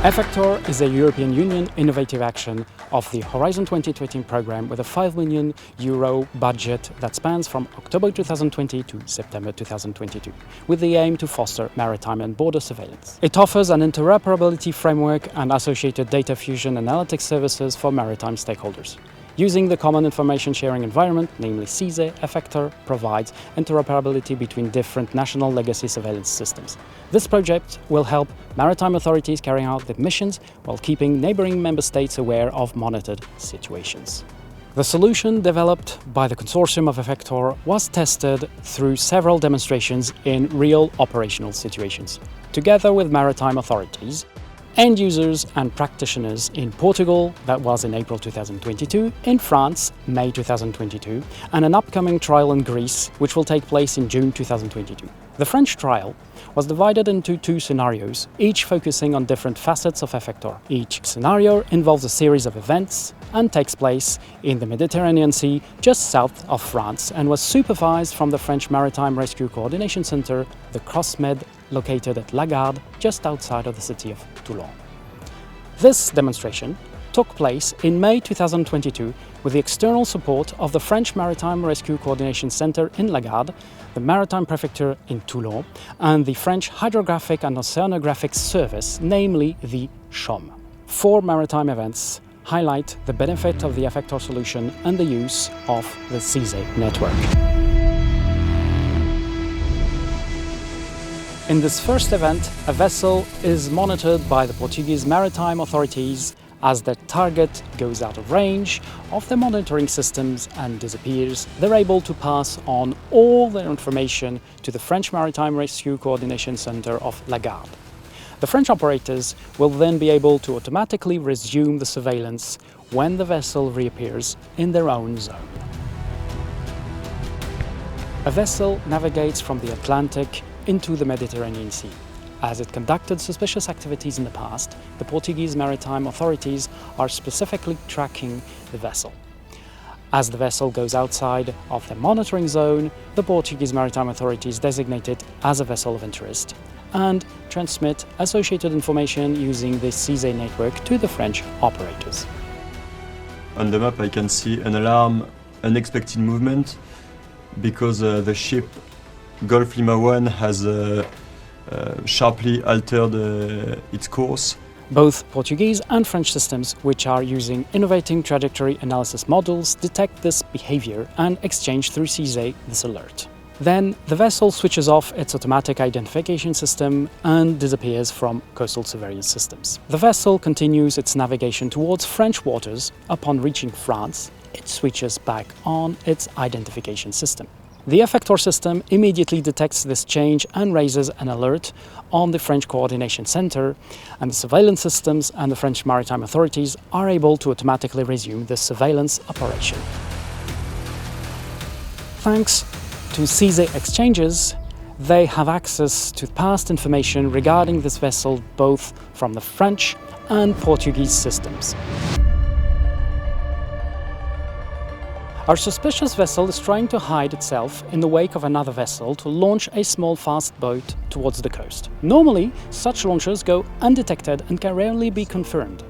EFFECTOR is a European Union innovative action of the Horizon 2020 programme with a €5 million budget that spans from October 2020 to September 2022, with the aim to foster maritime and border surveillance. It offers an interoperability framework and associated data fusion analytics services for maritime stakeholders. Using the Common Information Sharing Environment, namely CISE, EFFECTOR provides interoperability between different national legacy surveillance systems. This project will help maritime authorities carry out their missions while keeping neighbouring member states aware of monitored situations. The solution developed by the consortium of EFFECTOR was tested through several demonstrations in real operational situations, together with maritime authorities, end users and practitioners in Portugal, that was in April 2022, in France, May 2022, and an upcoming trial in Greece, which will take place in June 2022. The French trial was divided into two scenarios, each focusing on different facets of EFFECTOR. Each scenario involves a series of events and takes place in the Mediterranean Sea just south of France and was supervised from the French Maritime Rescue Coordination Center, the CROSSMED, located at Lagarde, just outside of the city of Toulon. This demonstration took place in May 2022 with the external support of the French Maritime Rescue Coordination Center in Lagarde, the Maritime Prefecture in Toulon, and the French Hydrographic and Oceanographic Service, namely the CHOM. 4 maritime events highlight the benefit of the EFFECTOR solution and the use of the CISE network. In this first event, a vessel is monitored by the Portuguese maritime authorities as the target goes out of range of the monitoring systems and disappears. They're able to pass on all their information to the French Maritime Rescue Coordination Center of Lagarde. The French operators will then be able to automatically resume the surveillance when the vessel reappears in their own zone. A vessel navigates from the Atlantic into the Mediterranean Sea. As it conducted suspicious activities in the past, the Portuguese maritime authorities are specifically tracking the vessel. As the vessel goes outside of the monitoring zone, the Portuguese maritime authorities designate it as a vessel of interest and transmit associated information using the CISE network to the French operators. On the map I can see an alarm, unexpected movement, because the ship Gulf Lima 1 has sharply altered its course. Both Portuguese and French systems, which are using innovating trajectory analysis models, detect this behavior and exchange through CISE this alert. Then the vessel switches off its automatic identification system and disappears from coastal surveillance systems. The vessel continues its navigation towards French waters. Upon reaching France, it switches back on its identification system. The EFFECTOR system immediately detects this change and raises an alert on the French Coordination Center, and the surveillance systems and the French maritime authorities are able to automatically resume the surveillance operation. Thanks to CISE exchanges, they have access to past information regarding this vessel both from the French and Portuguese systems. Our suspicious vessel is trying to hide itself in the wake of another vessel to launch a small fast boat towards the coast. Normally, such launches go undetected and can rarely be confirmed.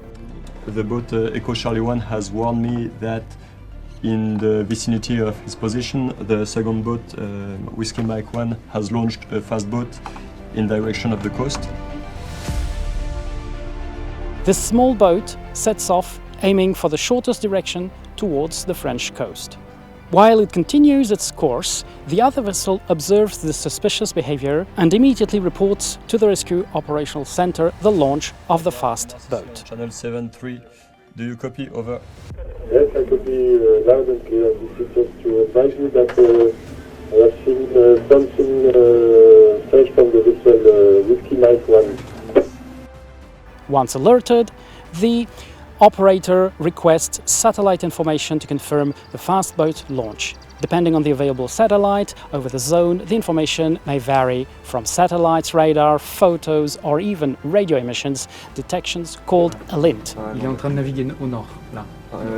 The boat Echo Charlie 1 has warned me that in the vicinity of his position, the second boat, Whiskey Mike 1, has launched a fast boat in direction of the coast. This small boat sets off, aiming for the shortest direction towards the French coast. While it continues its course, the other vessel observes the suspicious behavior and immediately reports to the Rescue Operational Center the launch of the fast boat. Channel 7-3, do you copy? Over. Yes, I copy loud and clear. This is just to advise you that I have seen something fresh from the vessel Whiskey Mike 1. Once alerted, the operator requests satellite information to confirm the fast boat launch. Depending on the available satellite over the zone, the information may vary from satellites, radar, photos, or even radio emissions detections called a lint. Il est en train de naviguer au nord, là.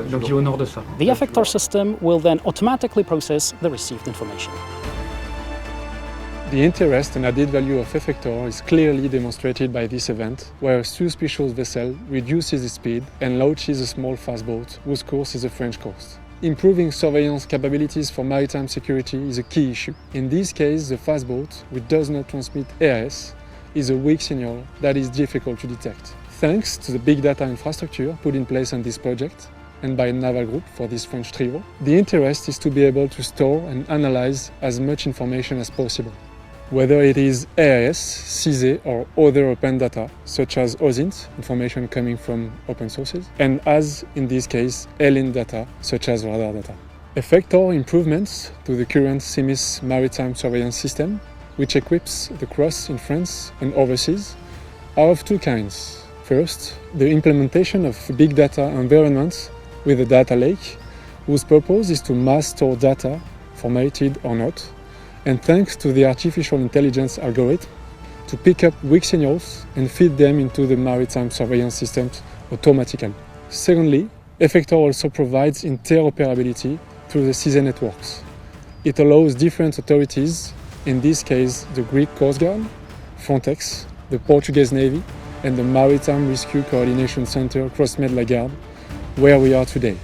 Donc il est au nord de ça. The EFFECTOR system will then automatically process the received information. The interest and added value of EFFECTOR is clearly demonstrated by this event, where a suspicious vessel reduces its speed and launches a small fast boat whose course is the French coast. Improving surveillance capabilities for maritime security is a key issue. In this case, the fast boat, which does not transmit AIS, is a weak signal that is difficult to detect. Thanks to the big data infrastructure put in place on this project, and by Naval Group for this French trio, the interest is to be able to store and analyze as much information as possible. Whether it is AIS, CISE or other open data, such as OSINT, information coming from open sources, and as in this case, ELINT data, such as radar data. EFFECTOR improvements to the current CIMIS maritime surveillance system, which equips the cross in France and overseas, are of two kinds. First, the implementation of big data environments with a data lake, whose purpose is to mass store data, formatted or not, and thanks to the artificial intelligence algorithm, to pick up weak signals and feed them into the maritime surveillance systems automatically. Secondly, EFFECTOR also provides interoperability through the CISE networks. It allows different authorities, in this case the Greek Coast Guard, Frontex, the Portuguese Navy, and the Maritime Rescue Coordination Center Crossmed Lagarde, where we are today,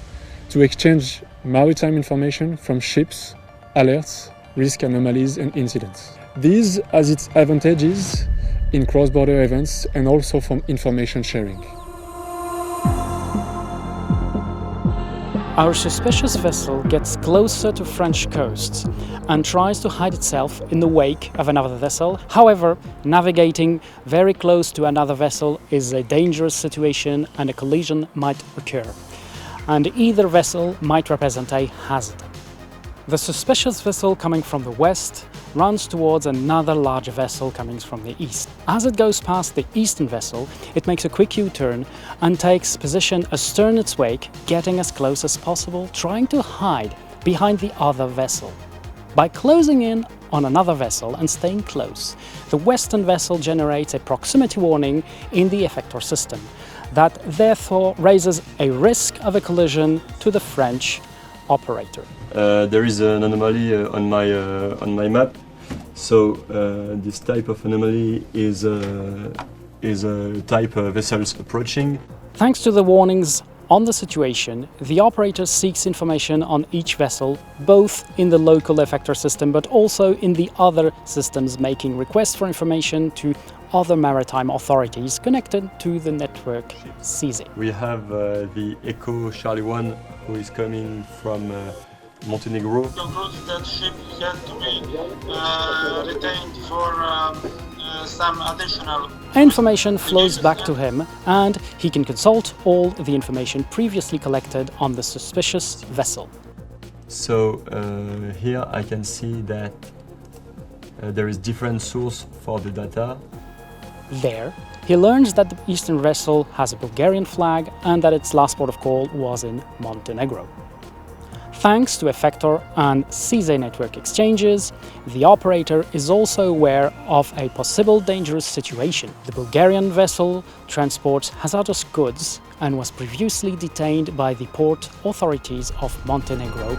to exchange maritime information from ships, alerts, risk anomalies and incidents. This has its advantages in cross-border events and also from information sharing. Our suspicious vessel gets closer to French coasts and tries to hide itself in the wake of another vessel. However, navigating very close to another vessel is a dangerous situation and a collision might occur, and either vessel might represent a hazard. The suspicious vessel coming from the west runs towards another larger vessel coming from the east. As it goes past the eastern vessel, it makes a quick U-turn and takes position astern its wake, getting as close as possible, trying to hide behind the other vessel. By closing in on another vessel and staying close, the western vessel generates a proximity warning in the EFFECTOR system that therefore raises a risk of a collision to the French operator. There is an anomaly on my map. So this type of anomaly is a type of vessels approaching. Thanks to the warnings on the situation, the operator seeks information on each vessel, both in the local EFFECTOR system but also in the other systems, making requests for information to other maritime authorities connected to the network CISE. We have the Echo Charlie 1 who is coming from Montenegro. Concludes that ship had to be retained for some additional Information flows back to him and he can consult all the information previously collected on the suspicious vessel. So here I can see that there is different source for the data. There, he learns that the eastern vessel has a Bulgarian flag and that its last port of call was in Montenegro. Thanks to EFFECTOR and CISE network exchanges, the operator is also aware of a possible dangerous situation. The Bulgarian vessel transports hazardous goods and was previously detained by the port authorities of Montenegro.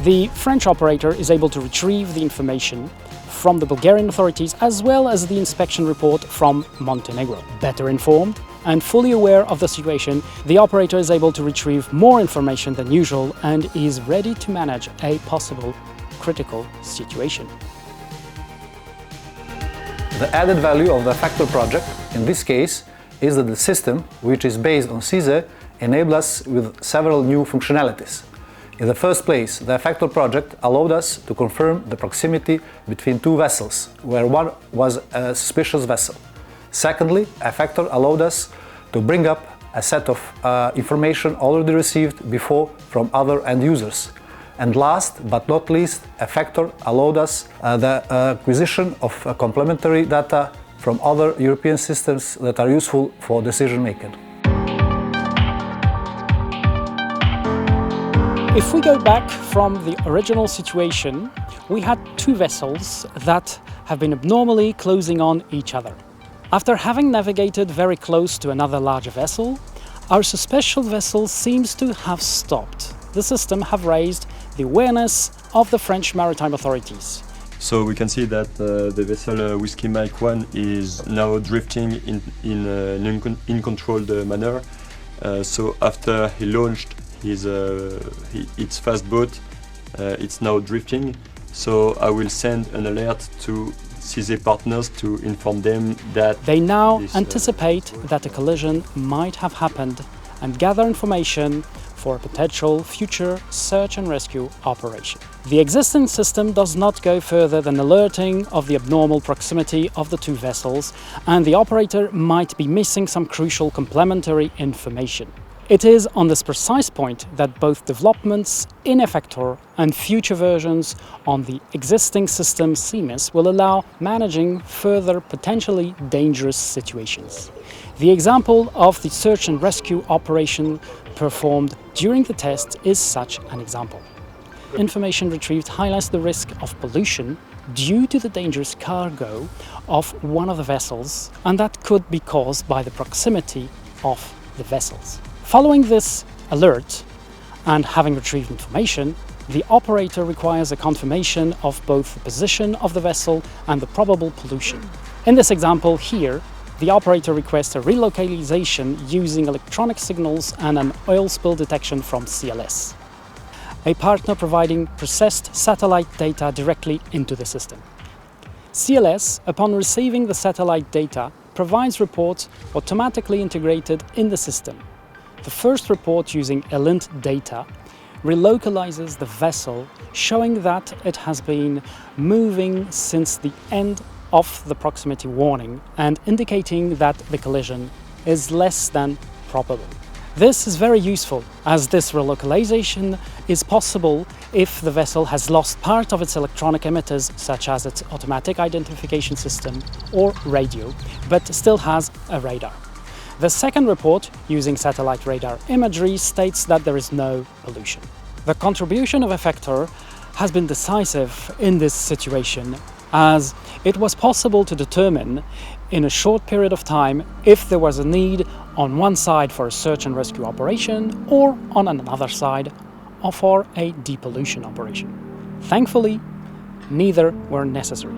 The French operator is able to retrieve the information from the Bulgarian authorities as well as the inspection report from Montenegro. Better informed and fully aware of the situation, the operator is able to retrieve more information than usual and is ready to manage a possible critical situation. The added value of the EFFECTOR project, in this case, is that the system, which is based on CISE, enables us with several new functionalities. In the first place, the EFFECTOR project allowed us to confirm the proximity between two vessels, where one was a suspicious vessel. Secondly, EFFECTOR allowed us to bring up a set of information already received before from other end users. And last but not least, EFFECTOR allowed us the acquisition of complementary data from other European systems that are useful for decision making. If we go back from the original situation, we had two vessels that have been abnormally closing on each other. After having navigated very close to another larger vessel, our suspicious vessel seems to have stopped. The system have raised the awareness of the French maritime authorities. So we can see that the vessel Whiskey Mike 1 is now drifting in an uncontrolled manner. So after he launched its fast boat, it's now drifting. So I will send an alert to CZ partners to inform them that they now anticipate that a collision might have happened and gather information for a potential future search and rescue operation. The existing system does not go further than alerting of the abnormal proximity of the two vessels, and the operator might be missing some crucial complementary information. It is on this precise point that both developments in EFFECTOR and future versions on the existing system CMIS will allow managing further potentially dangerous situations. The example of the search and rescue operation performed during the test is such an example. Information retrieved highlights the risk of pollution due to the dangerous cargo of one of the vessels, and that could be caused by the proximity of the vessels. Following this alert and having retrieved information, the operator requires a confirmation of both the position of the vessel and the probable pollution. In this example here, the operator requests a relocalization using electronic signals and an oil spill detection from CLS, a partner providing processed satellite data directly into the system. CLS, upon receiving the satellite data, provides reports automatically integrated in the system. The first report using ELINT data relocalizes the vessel, showing that it has been moving since the end of the proximity warning and indicating that the collision is less than probable. This is very useful, as this relocalization is possible if the vessel has lost part of its electronic emitters, such as its automatic identification system or radio, but still has a radar. The second report, using satellite radar imagery, states that there is no pollution. The contribution of EFFECTOR has been decisive in this situation, as it was possible to determine in a short period of time if there was a need on one side for a search and rescue operation or on another side for a depollution operation. Thankfully, neither were necessary.